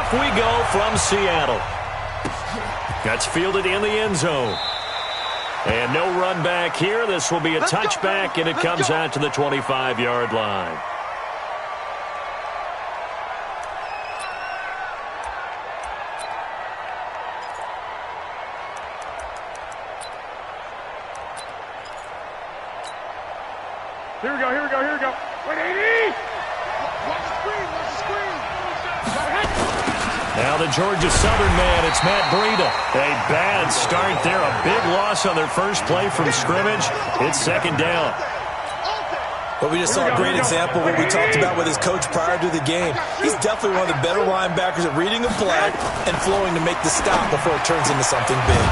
Off we go from Seattle. That's fielded in the end zone. And no run back here. This will be a touchback, and it comes out to the 25-yard line. Here we go, here we go, here we go. 180! Watch the screen, watch the screen. Now the Georgia Southern man, it's Matt Breida. A bad start there, a big loss on their first play from scrimmage. It's second down. But we just saw a great example of what we talked about with his coach prior to the game. He's definitely one of the better linebackers at reading a play and flowing to make the stop before it turns into something big.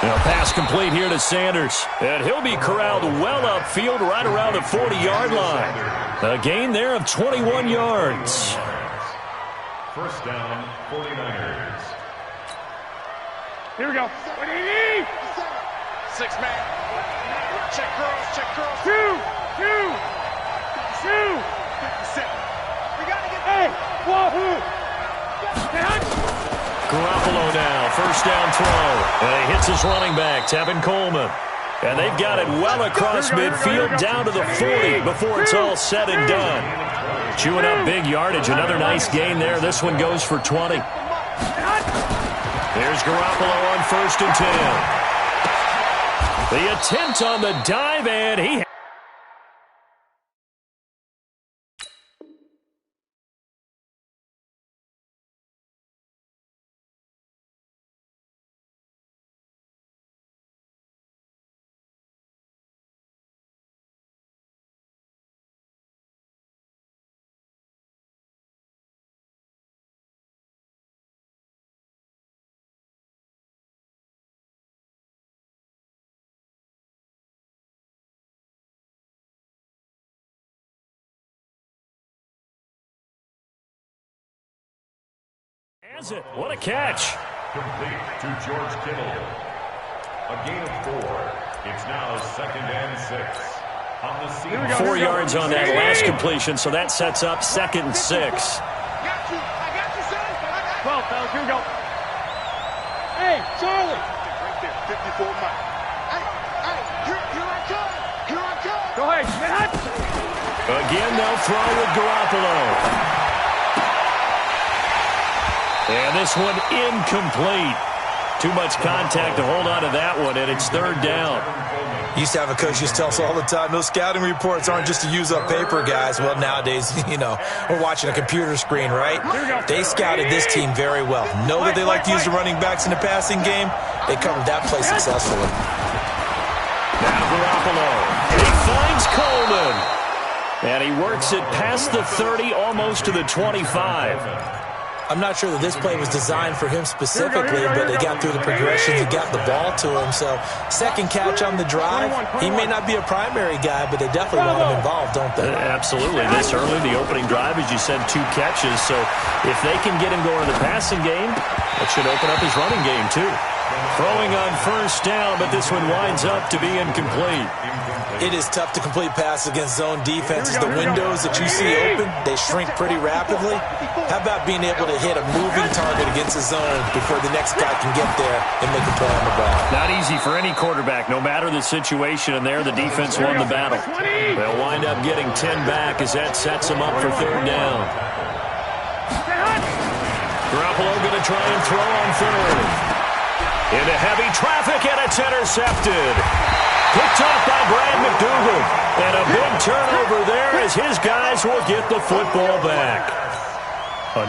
Now pass complete here to Sanders. And he'll be corralled well upfield right around the 40-yard line. A gain there of 21 yards. First down, 49ers. Here we go. 180! 6-man. Check girls, check girls. Two. We got to get... Hey! Wahoo! Garoppolo now, first down throw. And he hits his running back, Tevin Coleman. And they've got it well across midfield down to the 40 before it's all said and done. Chewing up big yardage, another nice gain there. This one goes for 20. There's Garoppolo on first and 10. The attempt on the dive, and he... Has it. What a catch. Complete to George Kittle. A gain of 4. It's now second and 6. On the scene. 4 yards on that last completion, so that sets up second and 6. I got you, son. 12, fellas, here we go. Hey, Charlie. Right there, 54 miles. Hey, here I come. Here I come. Go ahead, Matt. Again, they'll throw with Garoppolo. And this one incomplete. Too much contact to hold on to that one, and it's third down. Used to have a coach just tell us all the time, those scouting reports aren't just to use up paper, guys. Well, nowadays, we're watching a computer screen, right? They scouted this team very well. Know that they like to use the running backs in the passing game. They covered that play successfully. Now Garoppolo. He finds Coleman. And he works it past the 30, almost to the 25. I'm not sure that this play was designed for him specifically, but they got through the progressions and got the ball to him. So second catch on the drive. He may not be a primary guy, but they definitely want him involved, don't they? Absolutely. This early, the opening drive, as you said, 2 catches. So if they can get him going in the passing game, that should open up his running game too. Throwing on first down, but this one winds up to be incomplete. It is tough to complete passes against zone defenses. The windows that you see open, they shrink pretty rapidly. How about being able to hit a moving target against a zone before the next guy can get there and make a play on the ball? Not easy for any quarterback, no matter the situation. And there, the defense won the battle. They'll wind up getting 10 back as that sets them up for third down. Garoppolo going to try and throw on third. Into heavy traffic, and it's intercepted. Picked off by Brad McDougal. And a big turnover there as his guys will get the football back.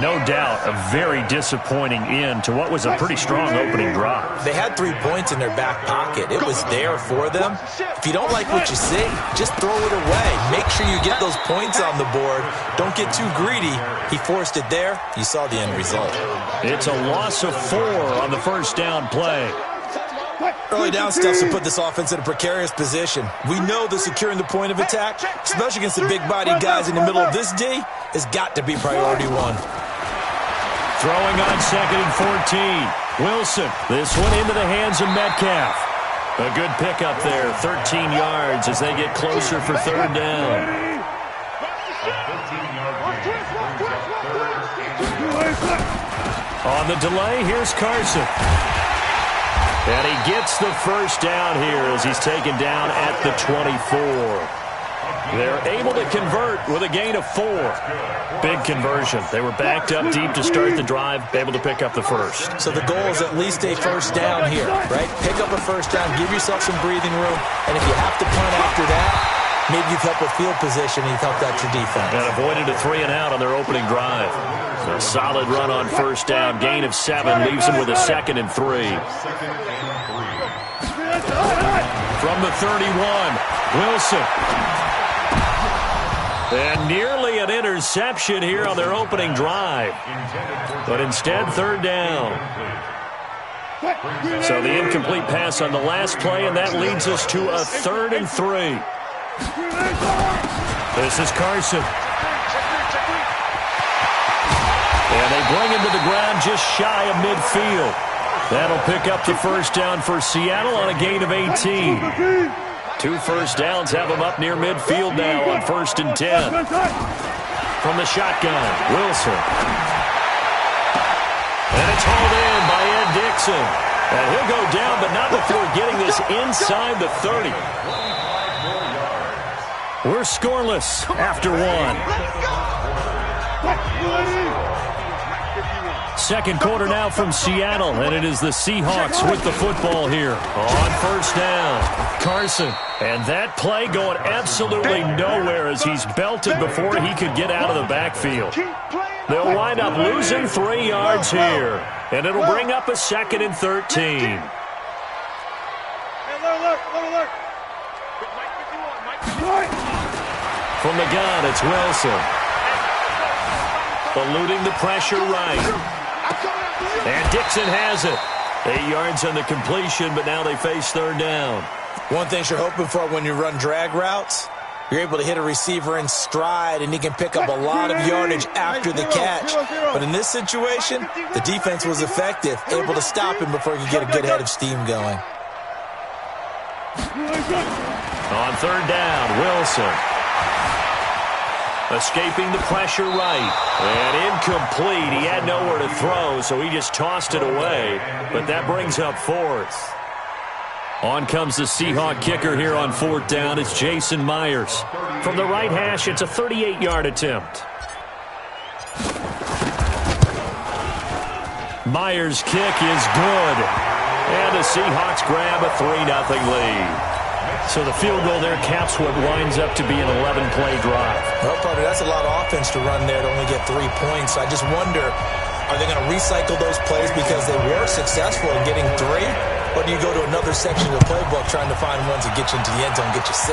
No doubt, a very disappointing end to what was a pretty strong opening drive. They had 3 points in their back pocket. It was there for them. If you don't like what you see, just throw it away. Make sure you get those points on the board. Don't get too greedy. He forced it there. You saw the end result. It's a loss of 4 on the first down play. Early down stuffs to put this offense in a precarious position. We know that securing the point of attack, especially against the big-bodied guys in the middle of this D, has got to be priority 1. Throwing on second and 14. Wilson, this one into the hands of Metcalf. A good pickup there, 13 yards as they get closer for third down. On the delay, here's Carson. And he gets the first down here as he's taken down at the 24. They're able to convert with a gain of 4. Big conversion. They were backed up deep to start the drive, able to pick up the first. So the goal is at least a first down here, right? Pick up a first down, give yourself some breathing room, and if you have to punt after that, maybe you've helped with field position and you've helped out your defense. And avoided a 3-and-out on their opening drive. A solid run on first down. Gain of 7 leaves them with a 2nd and 3. From the 31, Wilson. And nearly an interception here on their opening drive. But instead, 3rd down. So the incomplete pass on the last play, and that leads us to a 3rd and 3. This is Carson. And they bring him to the ground just shy of midfield. That'll pick up the first down for Seattle on a gain of 18. 2 first downs have them up near midfield now on 1st and 10. From the shotgun, Wilson. And it's hauled in by Ed Dixon. And he'll go down, but not before getting this inside the 30. We're scoreless after 1. Second quarter now from Seattle, and it is the Seahawks with the football here on first down. Carson, and that play going absolutely nowhere as he's belted before he could get out of the backfield. They'll wind up losing 3 yards here, and it'll bring up a 2nd and 13. From the gun, it's Wilson. Eluding the pressure right. And Dixon has it. 8 yards on the completion, but now they face 3rd down. One thing you're hoping for when you run drag routes, you're able to hit a receiver in stride, and he can pick up a lot of yardage after the catch. But in this situation, the defense was effective, able to stop him before he could get a good head of steam going. On 3rd down, Wilson. Escaping the pressure right. And incomplete. He had nowhere to throw, so he just tossed it away. But that brings up 4th. On comes the Seahawk kicker here on 4th down. It's Jason Myers. From the right hash, it's a 38-yard attempt. Myers' kick is good. And the Seahawks grab a 3-0 lead. So the field goal there caps what winds up to be an 11-play drive. Well, partner, that's a lot of offense to run there to only get 3 points. I just wonder, are they going to recycle those plays because they were successful in getting 3? Or do you go to another section of the playbook trying to find ones that get you into the end zone and get you 6?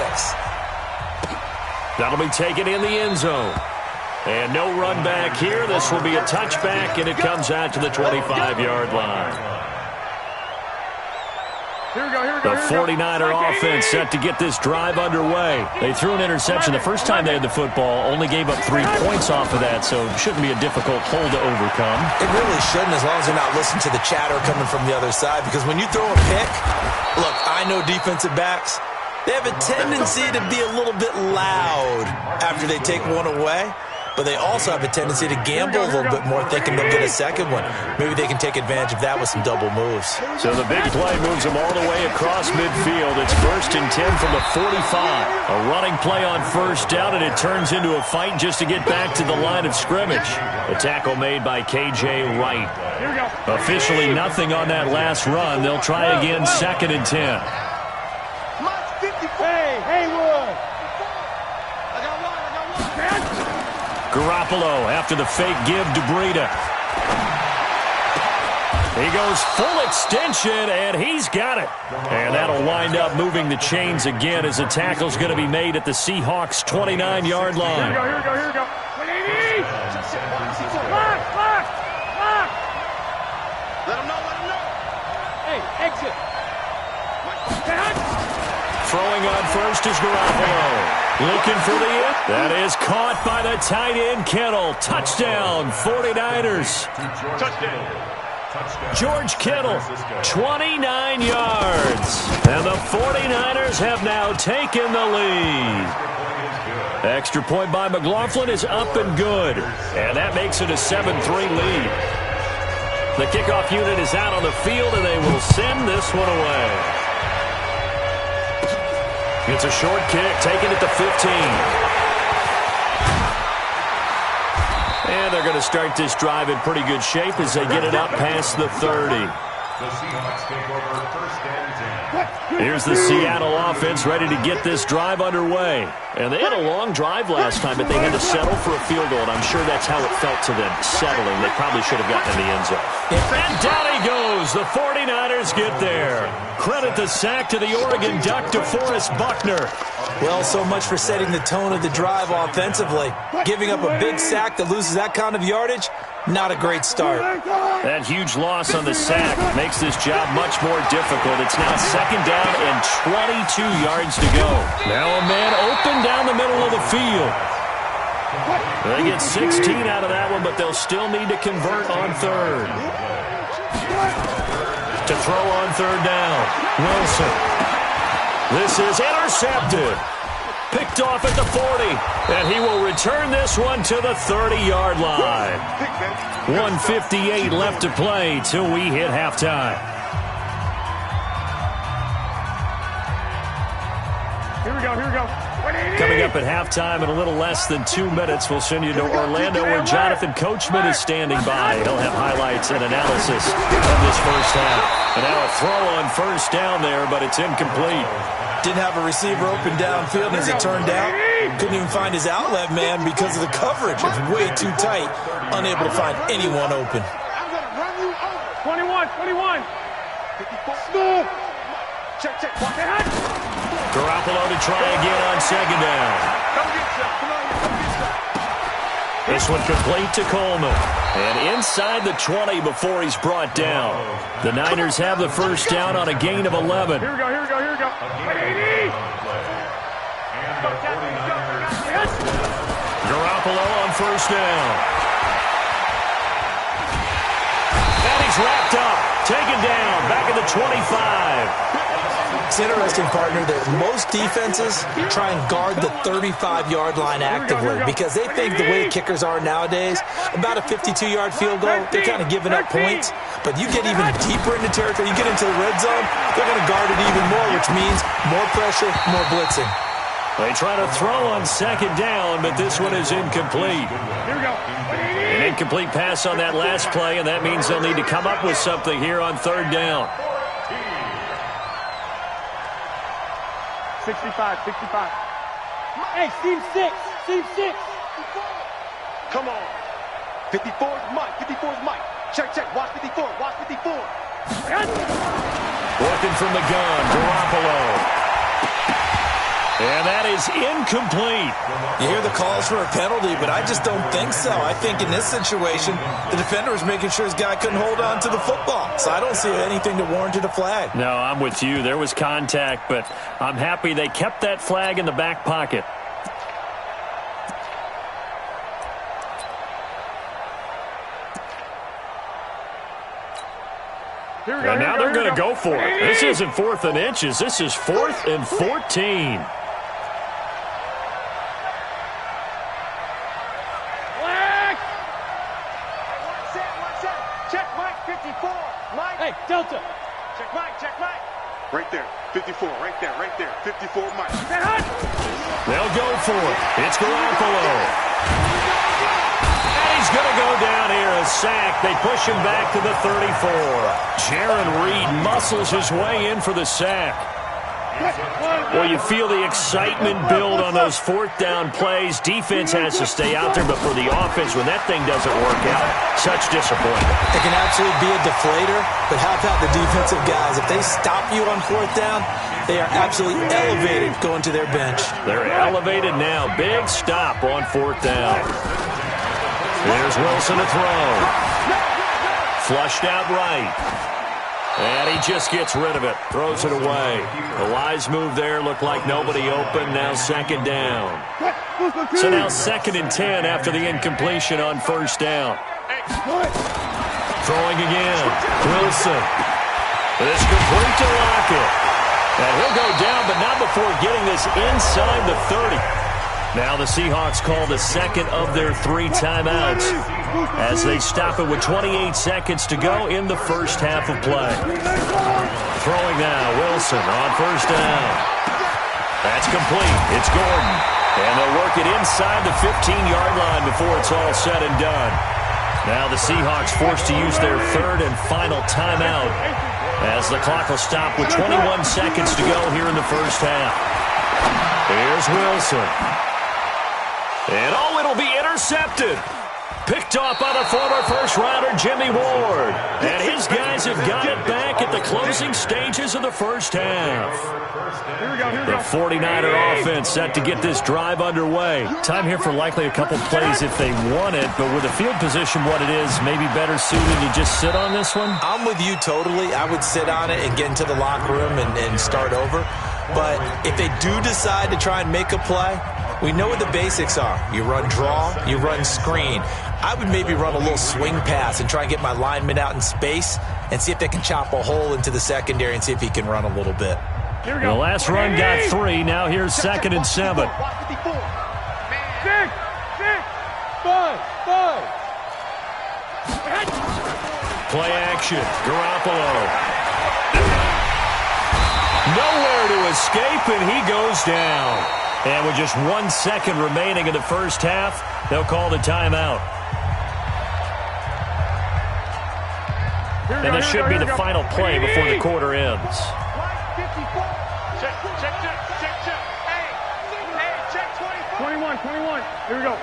That'll be taken in the end zone. And no run back here. This will be a touchback, and it comes out to the 25-yard line. The 49er offense set to get this drive underway. They threw an interception the first time they had the football, only gave up 3 points off of that, so it shouldn't be a difficult hole to overcome. It really shouldn't, as long as they're not listening to the chatter coming from the other side, because when you throw a pick, look, I know defensive backs, they have a tendency to be a little bit loud after they take one away. But they also have a tendency to gamble a little bit more, thinking they'll get a second one. Maybe they can take advantage of that with some double moves. So the big play moves them all the way across midfield. It's 1st and 10 from the 45. A running play on first down, and it turns into a fight just to get back to the line of scrimmage. The tackle made by K.J. Wright. Officially nothing on that last run. They'll try again 2nd and 10. Hey, Haywood! Garoppolo after the fake give to Breida. He goes full extension, and he's got it. And that'll wind up moving the chains again as the tackle's going to be made at the Seahawks' 29-yard line. Here we go. Lock! Let him know. Hey, exit. Throwing on first is Garoppolo. Looking for the end. That is caught by the tight end, Kittle. Touchdown, 49ers. Touchdown. George Kittle, 29 yards. And the 49ers have now taken the lead. Extra point by McLaughlin is up and good. And that makes it a 7-3 lead. The kickoff unit is out on the field, and they will send this one away. It's a short kick, taken at the 15. And they're going to start this drive in pretty good shape as they get it up past the 30. The Seahawks take over first and 10. Here's the Seattle offense ready to get this drive underway. And they had a long drive last time, but they had to settle for a field goal, and I'm sure that's how it felt to them, settling. They probably should have gotten in the end zone. And down he goes. The 49ers get there. Credit the sack to the Oregon Duck, DeForest Buckner. Well, so much for setting the tone of the drive offensively. Giving up a big sack that loses that kind of yardage, not a great start. That huge loss on the sack makes this job much more difficult. It's now second down and 22 yards to go. Now a man open down the middle of the field. They get 16 out of that one, but they'll still need to convert on third. To throw on third down, Wilson. This is intercepted. Picked off at the 40. And he will return this one to the 30-yard line. 1:58 left to play till we hit halftime. Here we go. Coming up at halftime in a little less than 2 minutes, we'll send you to Orlando where Jonathan Coachman is standing by. He'll have highlights and analysis of this first half. And now a throw on first down there, but it's incomplete. Didn't have a receiver open downfield, and as it turned out, couldn't even find his outlet man because of the coverage. It's way too tight, unable to find anyone open. I'm going to run you over. 21. 54. Check. Walk it. Garoppolo to try again on second down. Come get yourself. This one complete to Coleman. And inside the 20 before he's brought down. The Niners have the first down on a gain of 11. Here we go. 180. Garoppolo on first down. And he's wrapped up. Taken down. Back at the 25. It's interesting, partner, that most defenses try and guard the 35-yard line actively because they think the way kickers are nowadays, about a 52-yard field goal, they're kind of giving up points. But you get even deeper into territory, you get into the red zone, they're going to guard it even more, which means more pressure, more blitzing. They try to throw on second down, but this one is incomplete. Here we go. An incomplete pass on that last play, and that means they'll need to come up with something here on third down. 65. Hey, seam six. Come on. 54 is Mike. Check. Watch 54. Working from the gun, Garoppolo. And that is incomplete. You hear the calls for a penalty, but I just don't think so. I think in this situation, the defender was making sure his guy couldn't hold on to the football. So I don't see anything that warranted a flag. No, I'm with you. There was contact, but I'm happy they kept that flag in the back pocket. And now they're going to go for it. This isn't 4th and inches. This is 4th and 14. Check Mike, 54. Mike. Hey, Delta. Check Mike. Right there, 54, right there. 54, Mike. They'll go for it. It's Garoppolo. And he's going to go down here, a sack. They push him back to the 34. Jaron Reed muscles his way in for the sack. Well, you feel the excitement build on those 4th down plays. Defense has to stay out there, but for the offense, when that thing doesn't work out, such disappointment. It can absolutely be a deflator, but how about the defensive guys? If they stop you on 4th down, they are absolutely elevated going to their bench. They're elevated now. Big stop on 4th down. Here's Wilson to throw. Flushed out right. And he just gets rid of it. Throws it away. The wise move there. Looked like nobody open. Now second down. So now 2nd and 10 after the incompletion on first down. Throwing again. Wilson. It's complete to Lockett. And he'll go down, but not before getting this inside the 30. Now the Seahawks call the second of their 3 timeouts as they stop it with 28 seconds to go in the first half of play. Throwing now, Wilson on first down. That's complete. It's Gordon. And they'll work it inside the 15-yard line before it's all said and done. Now the Seahawks forced to use their third and final timeout as the clock will stop with 21 seconds to go here in the first half. Here's Wilson. And oh, it'll be intercepted. Picked off by the former first-rounder Jimmy Ward. And his guys have got it back at the closing stages of the first half. The 49er offense set to get this drive underway. Time here for likely a couple plays if they want it, but with the field position what it is, maybe better suited to just sit on this one? I'm with you totally. I would sit on it and get into the locker room and start over. But if they do decide to try and make a play, we know what the basics are. You run draw, you run screen. I would maybe run a little swing pass and try and get my lineman out in space and see if they can chop a hole into the secondary and see if he can run a little bit. The last run got 3. Now here's 2nd and 7. 6, 5. Play action. Garoppolo. Nowhere to escape, and he goes down. And with just 1 second remaining in the first half, they'll call the timeout. And this should be the final play before the quarter ends. Check. Hey, check 21. Here we go.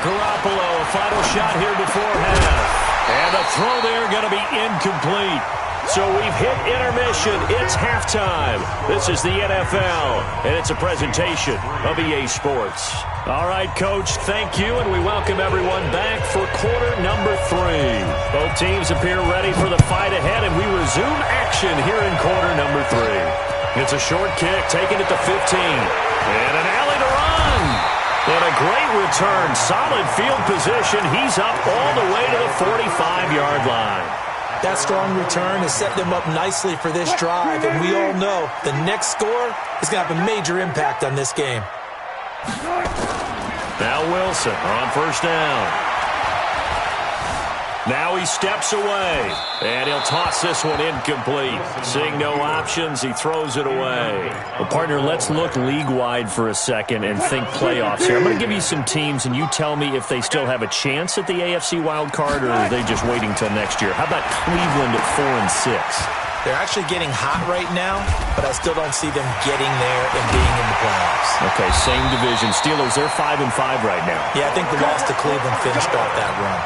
Garoppolo, final shot here before half. And the throw there going to be incomplete. So we've hit intermission. It's halftime. This is the NFL, and it's a presentation of EA Sports. All right, Coach, thank you, and we welcome everyone back for quarter number 3. Both teams appear ready for the fight ahead, and we resume action here in quarter number 3. It's a short kick, taken at the 15. And an alley to run. And a great return. Solid field position. He's up all the way to the 45-yard line. That strong return has set them up nicely for this drive, and we all know the next score is going to have a major impact on this game. Now Wilson on first down. Now he steps away, and he'll toss this one incomplete. Seeing no options, he throws it away. Well, partner, let's look league-wide for a second and think playoffs here. I'm going to give you some teams, and you tell me if they still have a chance at the AFC wild card, or are they just waiting till next year? How about Cleveland at 4-6? They're actually getting hot right now, but I still don't see them getting there and being in the playoffs. Okay, same division. Steelers, they're 5-5 right now. Yeah, I think the loss to Cleveland finished off that run.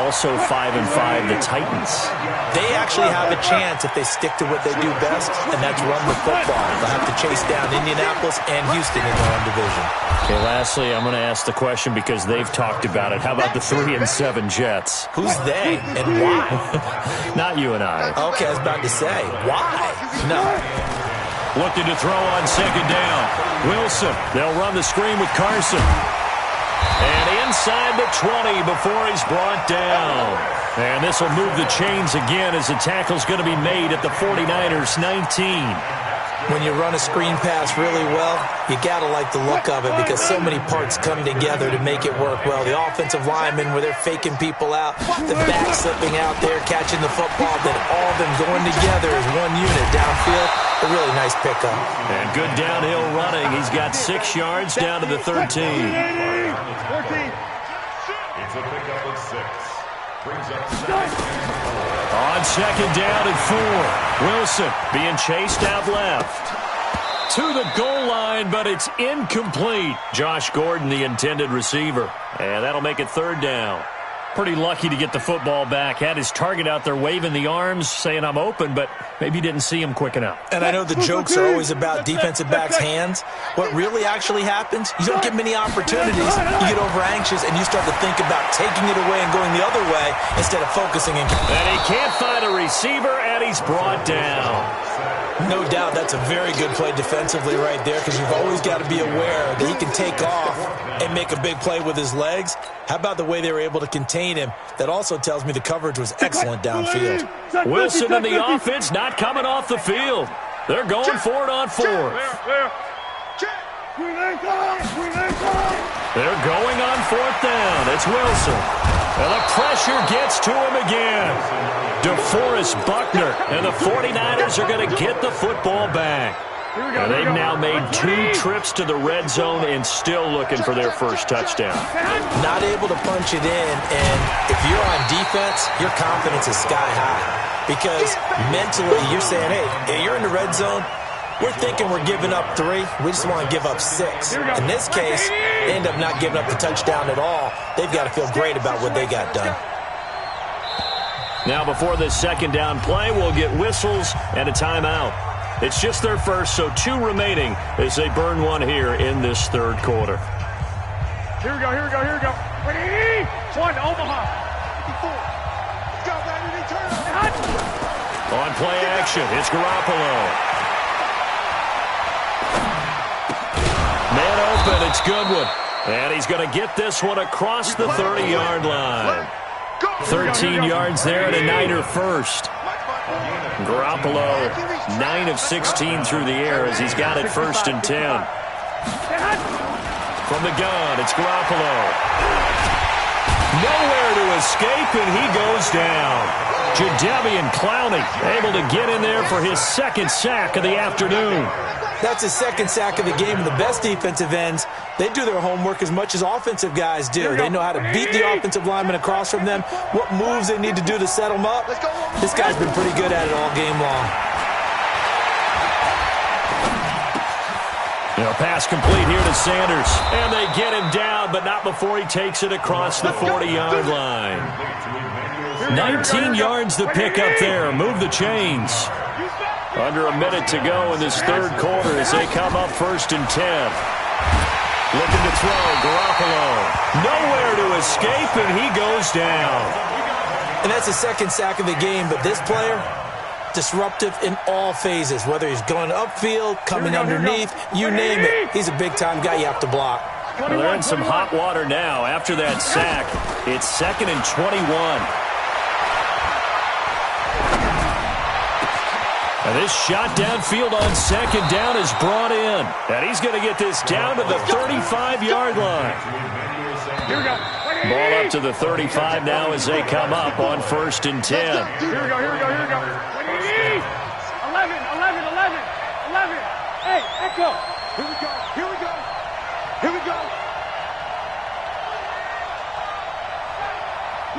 Also 5-5, the Titans. They actually have a chance if they stick to what they do best, and that's run the football. They'll have to chase down Indianapolis and Houston in their own division. Okay, lastly, I'm going to ask the question because they've talked about it. How about the 3-7 Jets? Who's they and why? Not you and I. Okay, I was about to say, why? No. Looking to throw on second down. Wilson, they'll run the screen with Carson. And inside the 20 before he's brought down. And this will move the chains again as the tackle's going to be made at the 49ers 19. When you run a screen pass really well, you got to like the look of it because so many parts come together to make it work well. The offensive linemen, where they're faking people out, the back slipping out there, catching the football, then all of them going together as one unit downfield. A really nice pickup. And good downhill running. He's got 6 yards down to the 13. 14. It's a pickup of 6. Brings up second. On second down and 4. Wilson being chased out left. To the goal line, but it's incomplete. Josh Gordon, the intended receiver. And that'll make it third down. Pretty lucky to get the football back. Had his target out there waving the arms, saying I'm open, but maybe didn't see him quick enough. And I know the jokes are always about defensive backs' hands. What really actually happens, you don't get many opportunities. You get over anxious, and you start to think about taking it away and going the other way instead of focusing. And he can't find a receiver, and he's brought down. No doubt that's a very good play defensively right there because you've always got to be aware that he can take off and make a big play with his legs. How about the way they were able to contain him? That also tells me the coverage was excellent downfield. Wilson and the offense not coming off the field. They're going for it on fourth. They're going on 4th down. It's Wilson. And the pressure gets to him again. DeForest Buckner. And the 49ers are going to get the football back. And they've now made 2 trips to the red zone and still looking for their first touchdown. Not able to punch it in, and if you're on defense, your confidence is sky high. Because mentally, you're saying, hey, you're in the red zone. We're thinking we're giving up 3. We just want to give up 6. In this case, they end up not giving up the touchdown at all. They've got to feel great about what they got done. Now before this 2nd down play, we'll get whistles and a timeout. It's just their first, so 2 remaining as they burn 1 here in this 3rd quarter. Here we go. Ready? 1, Omaha. 54. Go, baby, turn. On play action, it's Garoppolo. Man open, it's Goodwin. And he's going to get this one across the 30-yard line. 13 yards there and a Niner first. Garoppolo, 9 of 16 through the air as he's got it 1st and 10. From the gun, it's Garoppolo. Nowhere to escape, and he goes down. Jadeveon Clowney able to get in there for his 2nd sack of the afternoon. That's his 2nd sack of the game, and the best defensive ends, they do their homework as much as offensive guys do. They know how to beat the offensive lineman across from them, what moves they need to do to set them up. This guy's been pretty good at it all game long. Pass complete here to Sanders. And they get him down, but not before he takes it across the 40-yard line. 19 yards to pick up there. Move the chains. Under a minute to go in this 3rd quarter as they come up 1st and 10. Looking to throw, Garoppolo. Nowhere to escape, and he goes down. And that's the 2nd sack of the game, but this player, disruptive in all phases, whether he's going upfield, coming underneath, you name it. He's a big-time guy you have to block. Well, they're in some hot water now after that sack. It's 2nd and 21. And this shot downfield on 2nd down is brought in. And he's going to get this down to the 35-yard line. Here we go. Ball up to the 35 now as they come up on 1st and 10. Here we go. 11. Hey, echo. Here we go.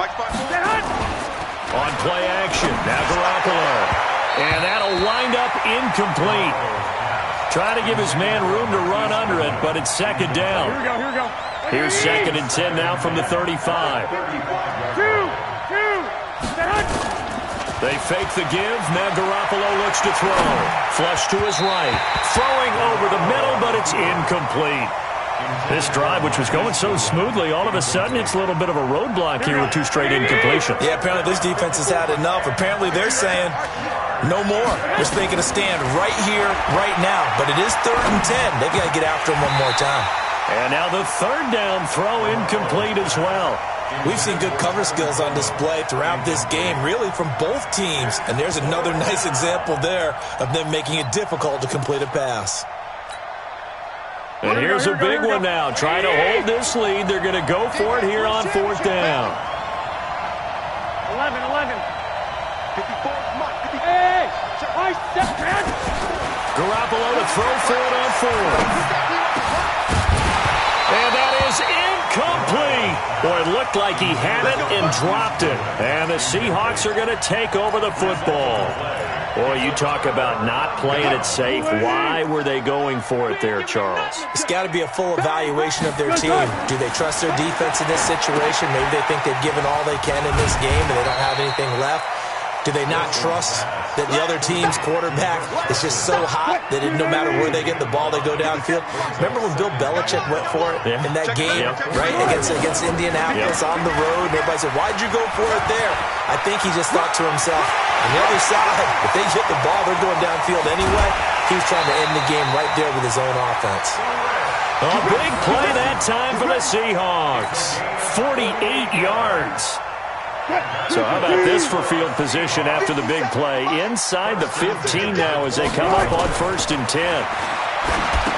Mike On play action, now Garoppolo. And that'll wind up incomplete. Trying to give his man room to run under it, but it's 2nd down. Here we go. Here's 2nd and 10 now from the 35. They fake the give. Now Garoppolo looks to throw. Flush to his right. Throwing over the middle, but it's incomplete. This drive, which was going so smoothly, all of a sudden it's a little bit of a roadblock here with 2 straight incompletions. Yeah, apparently this defense has had enough. Apparently they're saying no more. They're making a stand right here, right now. But it is 3rd and 10. They've got to get after him one more time. And now the 3rd down throw incomplete as well. We've seen good cover skills on display throughout this game, really from both teams. And there's another nice example there of them making it difficult to complete a pass. And here's a big one now. Trying to hold this lead. They're going to go for it here on 4th down. 11. 54. Hey! Garoppolo to throw for it on 4th. And that is incomplete. Boy, it looked like he had it and dropped it. And the Seahawks are going to take over the football. Boy, you talk about not playing it safe. Why were they going for it there, Charles? It's got to be a full evaluation of their team. Do they trust their defense in this situation? Maybe they think they've given all they can in this game and they don't have anything left. Do they not trust that the other team's quarterback is just so hot that no matter where they get the ball, they go downfield? Remember when Bill Belichick went for it in that game, right, against Indianapolis on the road? And everybody said, why'd you go for it there? I think he just thought to himself, on the other side, if they hit the ball, they're going downfield anyway. He was trying to end the game right there with his own offense. A big play that time for the Seahawks. 48 yards. So how about this for field position after the big play? Inside the 15 now as they come up on 1st and 10.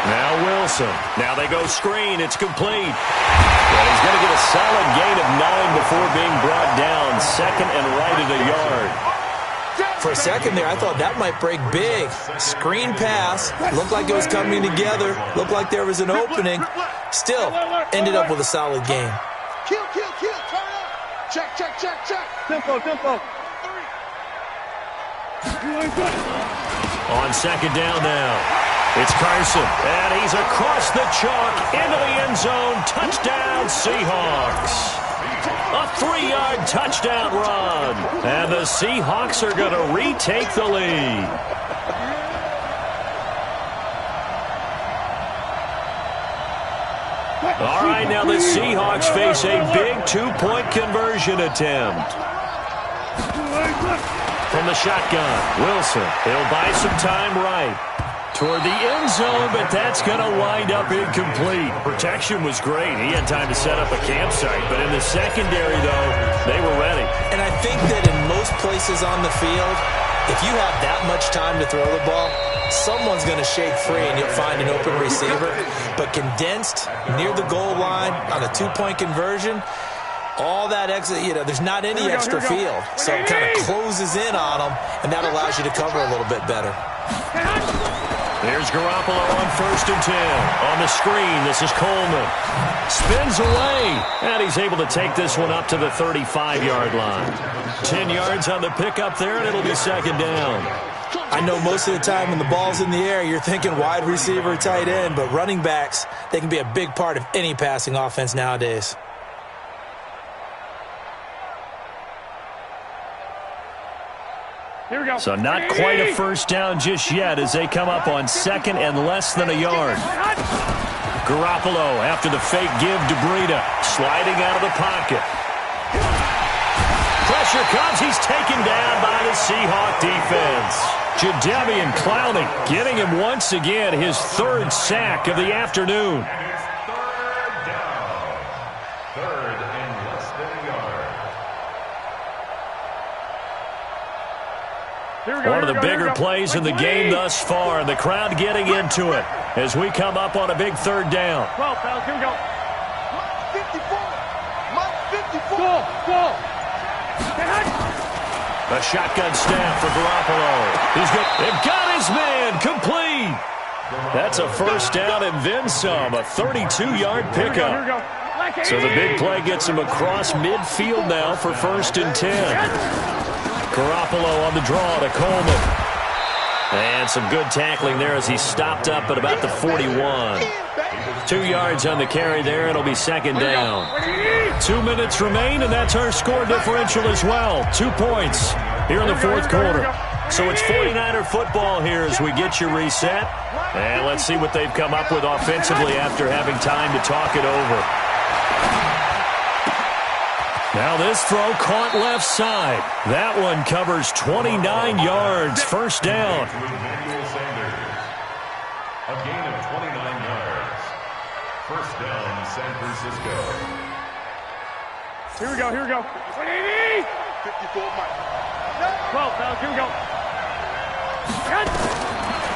Now Wilson. Now they go screen. It's complete. And he's going to get a solid gain of 9 before being brought down. Second and right at a yard. For a second there, I thought that might break big. Screen pass. Looked like it was coming together. Looked like there was an opening. Still ended up with a solid game. Kill. Turn up. Check. Tempo. On second down now. It's Carson, and he's across the chalk into the end zone. Touchdown, Seahawks. A 3-yard touchdown run. And the Seahawks are going to retake the lead. All right, now the Seahawks face a big 2-point conversion attempt. From the shotgun, Wilson. He'll buy some time right toward the end zone, but that's going to wind up incomplete. Protection was great. He had time to set up a campsite, but in the secondary, though, they were ready. And I think that in most places on the field, if you have that much time to throw the ball, someone's going to shake free and you'll find an open receiver. But condensed near the goal line on a 2-point conversion, all that extra, there's not any extra field. So it kind of closes in on them, and that allows you to cover a little bit better. There's Garoppolo on 1st and 10. On the screen, this is Coleman. Spins away, and he's able to take this one up to the 35-yard line. 10 yards on the pickup there, and it'll be second down. I know most of the time when the ball's in the air, you're thinking wide receiver, tight end, but running backs, they can be a big part of any passing offense nowadays. Here we go. So not quite a first down just yet as they come up on second and less than a yard. Garoppolo after the fake give to Breida. Sliding out of the pocket. Pressure comes. He's taken down by the Seahawk defense. Jadeveon Clowney getting him once again his 3rd sack of the afternoon. One of the bigger plays in the game thus far, and the crowd getting into it as we come up on a big 3rd down. 12, fellas, here we go. 54. Go. A shotgun snap for Garoppolo. He's good. They've got his man complete. That's a first down and then some. A 32-yard pickup. Here we go. So the big play gets him across midfield now for 1st and 10. Garoppolo on the draw to Coleman. And some good tackling there as he stopped up at about the 41. 2 yards on the carry there. It'll be second down. 2 minutes remain, and that's our score differential as well. 2 points here in the 4th quarter. So it's 49er football here as we get you reset. And let's see what they've come up with offensively after having time to talk it over. Now this throw caught left side. That one covers 29 yards. First down. A gain of 29 yards. First down, San Francisco. Here we go. 54 Mike. 12, fellas, here we go.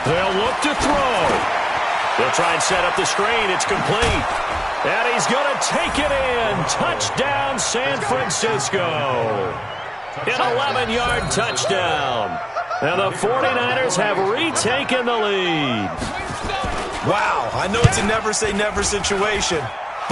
They'll look to throw. They'll try and set up the screen. It's complete. And he's going to take it in. Touchdown, San Francisco. An 11-yard touchdown. And the 49ers have retaken the lead. Wow, I know it's a never-say-never situation,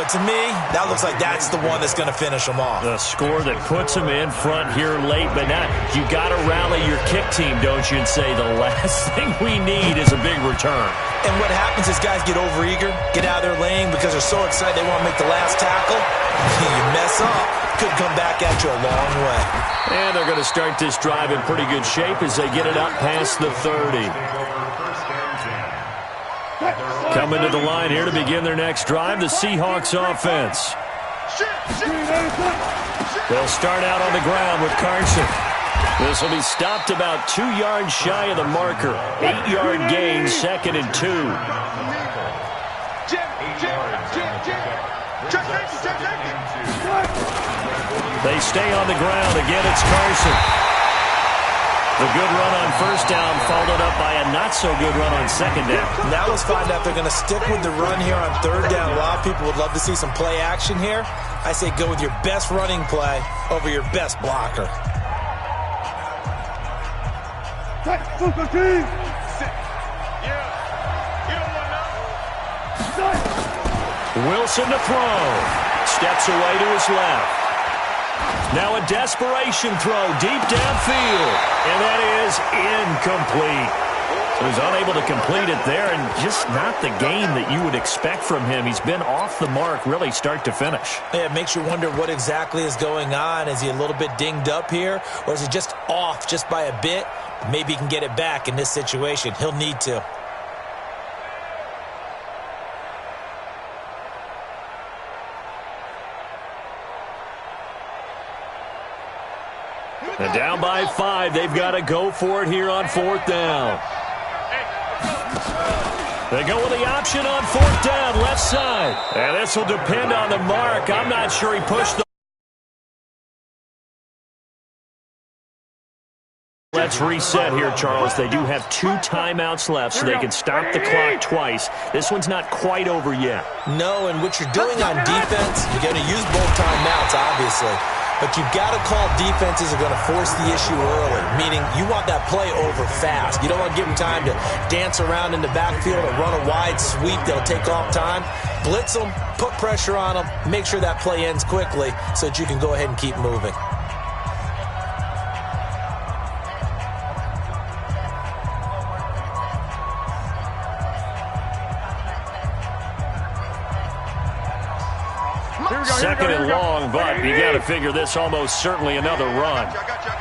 but to me, that looks like that's the one that's going to finish them off. The score that puts them in front here late, but now you got to rally your kick team, don't you, and say the last thing we need is a big return. And what happens is guys get overeager, get out of their lane because they're so excited they want to make the last tackle. You mess up, could come back at you a long way. And they're going to start this drive in pretty good shape as they get it up past the 30. Coming to the line here to begin their next drive, the Seahawks offense. They'll start out on the ground with Carson. This will be stopped about 2 yards shy of the marker. 8-yard gain, 2nd and 2. They stay on the ground. Again, it's Carson. The good run on first down followed up by a not-so-good run on second down. Now let's find out if they're going to stick with the run here on third down. A lot of people would love to see some play action here. I say go with your best running play over your best blocker. Wilson to throw. Steps away to his left. Now a desperation throw deep downfield. And that is incomplete. So he's unable to complete it there, and just not the game that you would expect from him. He's been off the mark really start to finish. Yeah, it makes you wonder what exactly is going on. Is he a little bit dinged up here, or is he just off just by a bit? Maybe he can get it back in this situation. He'll need to. And down by 5, they've got to go for it here on fourth down. They go with the option on fourth down, left side. And this will depend on the mark. I'm not sure he pushed the... Let's reset here, Charles. They do have 2 timeouts left, so they can stop the clock twice. This one's not quite over yet. No, and what you're doing on defense, you're going to use both timeouts, obviously. But you've got to call defenses are going to force the issue early, meaning you want that play over fast. You don't want to give them time to dance around in the backfield or run a wide sweep that'll take off time. Blitz them, put pressure on them, make sure that play ends quickly so that you can go ahead and keep moving. Second and long, but you got to figure this almost certainly another run. I got you.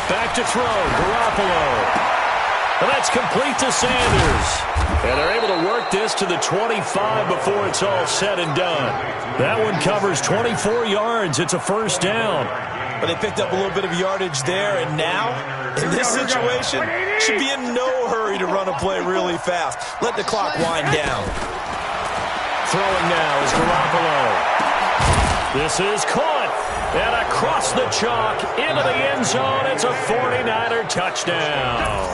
Back to throw, Garoppolo. And that's complete to Sanders. And they're able to work this to the 25 before it's all said and done. That one covers 24 yards. It's a first down. But they picked up a little bit of yardage there, and now, in this situation, should be in no hurry to run a play really fast. Let the clock wind down. Throwing now is Garoppolo. This is caught. And across the chalk into the end zone. It's a 49er touchdown.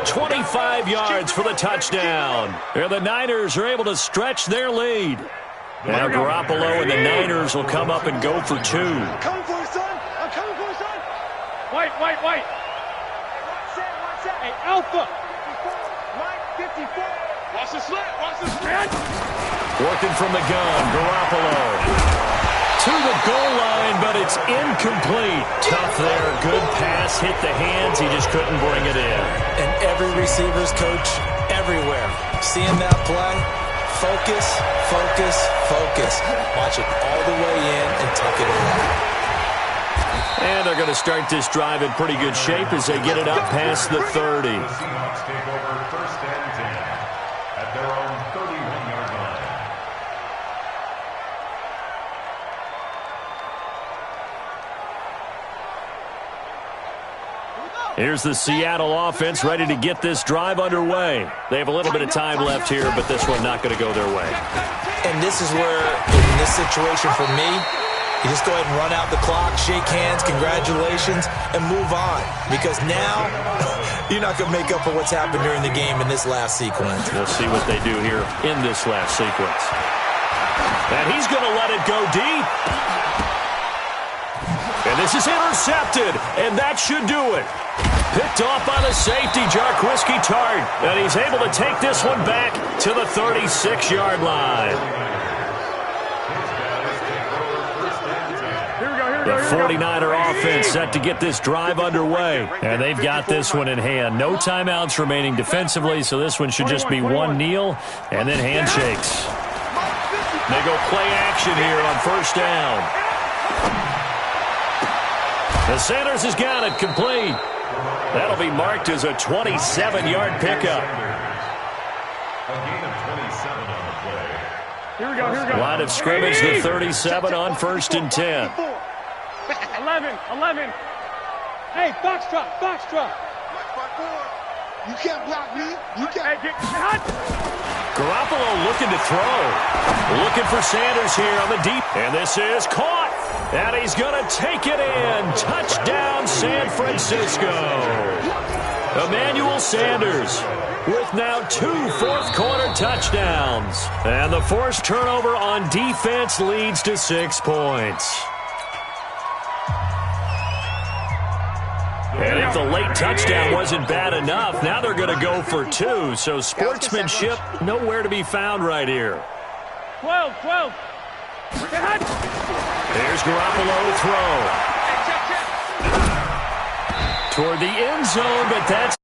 25 yards for the touchdown. And the Niners are able to stretch their lead. Now Garoppolo and the Niners will come up and go for 2. I'm coming for you, son. I'm coming for you, son. White. Watch that. Hey, Alpha. 54. Watch the slant. Working from the gun, Garoppolo. To the goal line, but it's incomplete. Tough there. Good pass. Hit the hands. He just couldn't bring it in. And every receiver's coach everywhere. Seeing that play, focus. Watch it all the way in and tuck it away. And they're going to start this drive in pretty good shape as they get it up past the 30. Seahawks take over first and 10 at their own 31-yard line. Here's the Seattle offense ready to get this drive underway. They have a little bit of time left here, but this one not going to go their way. And this is where, in this situation for me, you just go ahead and run out the clock, shake hands, congratulations, and move on. Because now, you're not going to make up for what's happened during the game in this last sequence. We'll see what they do here in this last sequence. And he's going to let it go deep. And this is intercepted, and that should do it. Picked off by the safety, Jarquiski Tart. And he's able to take this one back to the 36-yard line. The 49er offense set to get this drive underway. And they've got this one in hand. No timeouts remaining defensively, so this one should just be one kneel and then handshakes. They go play action here on first down. The Sanders has got it complete. That'll be marked as a 27-yard pickup. A gain of 27 on the play. Here we go. Line of scrimmage, the 37 on first and 10. 11. Hey, Foxtrot. You can't block me. You can't. Hey, get hot. Garoppolo looking to throw. Looking for Sanders here on the deep. And this is caught. And he's going to take it in. Touchdown, San Francisco. Emmanuel Sanders with now 2 fourth-quarter touchdowns. And the forced turnover on defense leads to 6 points. And if the late touchdown wasn't bad enough, now they're going to go for 2. So sportsmanship nowhere to be found right here. 12. Here's Garoppolo to throw. Toward the end zone, but that's